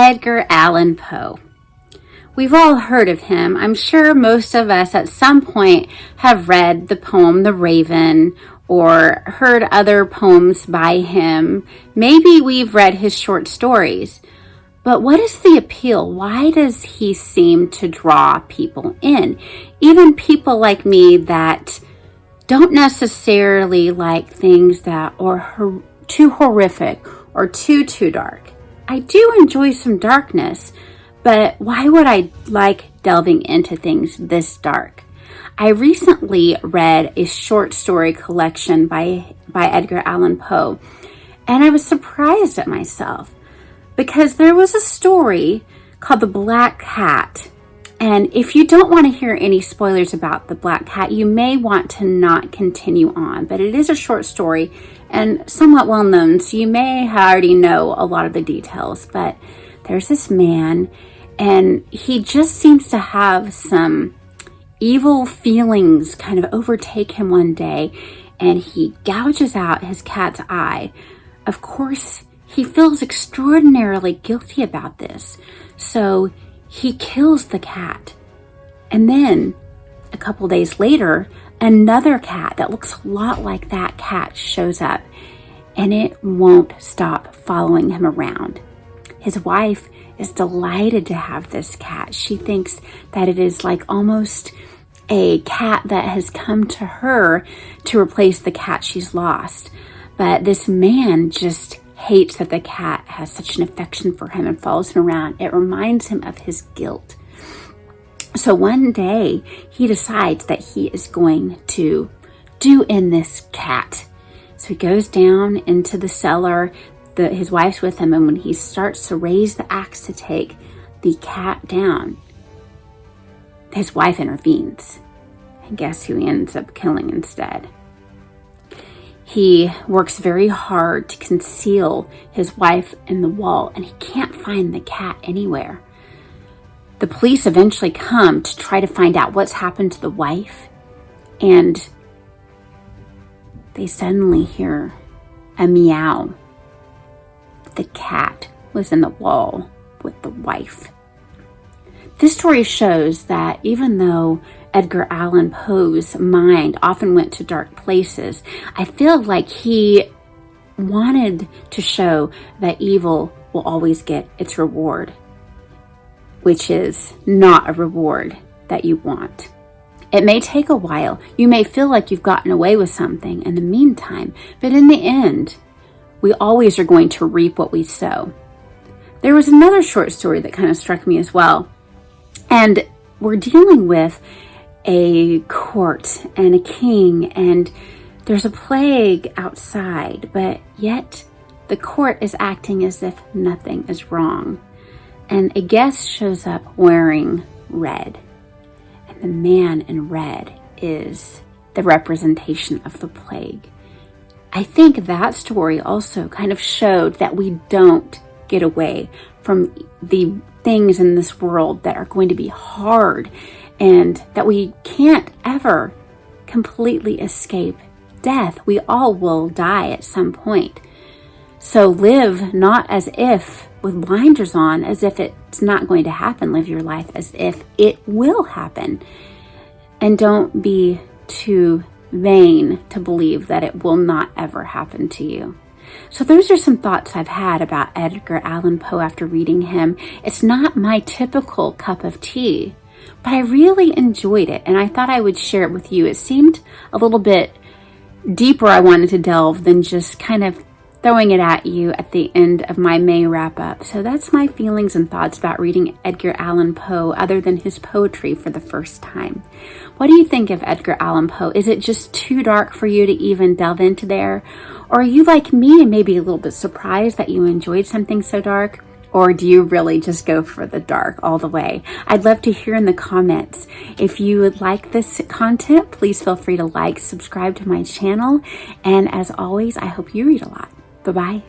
Edgar Allan Poe. We've all heard of him. I'm sure most of us at some point have read the poem The Raven or heard other poems by him. Maybe we've read his short stories. But what is the appeal? Why does he seem to draw people in? Even people like me that don't necessarily like things that are too horrific or too dark. I do enjoy some darkness, but why would I like delving into things this dark? I recently read a short story collection by Edgar Allan Poe, and I was surprised at myself because there was a story called The Black Cat. And if you don't want to hear any spoilers about The Black Cat, you may want to not continue on. But it is a short story and somewhat well known, so you may already know a lot of the details. But there's this man, and he just seems to have some evil feelings kind of overtake him one day, and he gouges out his cat's eye. Of course, he feels extraordinarily guilty about this, so he kills the cat. And then a couple days later, another cat that looks a lot like that cat shows up, and it won't stop following him around. His wife is delighted to have this cat. She thinks that it is like almost a cat that has come to her to replace the cat she's lost. But this man just hates that the cat has such an affection for him and follows him around. It reminds him of his guilt. So one day he decides that he is going to do in this cat. So he goes down into the cellar. His wife's with him, and when he starts to raise the axe to take the cat down, his wife intervenes. And guess who he ends up killing instead? He works very hard to conceal his wife in the wall, and he can't find the cat anywhere. The police eventually come to try to find out what's happened to the wife, and they suddenly hear a meow. The cat was in the wall with the wife. This story shows that even though Edgar Allan Poe's mind often went to dark places, I feel like he wanted to show that evil will always get its reward, which is not a reward that you want. It may take a while. You may feel like you've gotten away with something in the meantime, but in the end, we always are going to reap what we sow. There was another short story that kind of struck me as well. And we're dealing with a court and a king, and there's a plague outside, but yet the court is acting as if nothing is wrong. And a guest shows up wearing red. And the man in red is the representation of the plague. I think that story also kind of showed that we don't get away from the things in this world that are going to be hard, and that we can't ever completely escape death. We all will die at some point. So live not as if with blinders on, as if it's not going to happen. Live your life as if it will happen. And don't be too vain to believe that it will not ever happen to you. So those are some thoughts I've had about Edgar Allan Poe after reading him. It's not my typical cup of tea, but I really enjoyed it, and I thought I would share it with you. It seemed a little bit deeper I wanted to delve than just kind of throwing it at you at the end of my May wrap-up. So that's my feelings and thoughts about reading Edgar Allan Poe, other than his poetry for the first time. What do you think of Edgar Allan Poe? Is it just too dark for you to even delve into there? Or are you like me and maybe a little bit surprised that you enjoyed something so dark? Or do you really just go for the dark all the way? I'd love to hear in the comments. If you would like this content, please feel free to like, subscribe to my channel. And as always, I hope you read a lot. Bye-bye.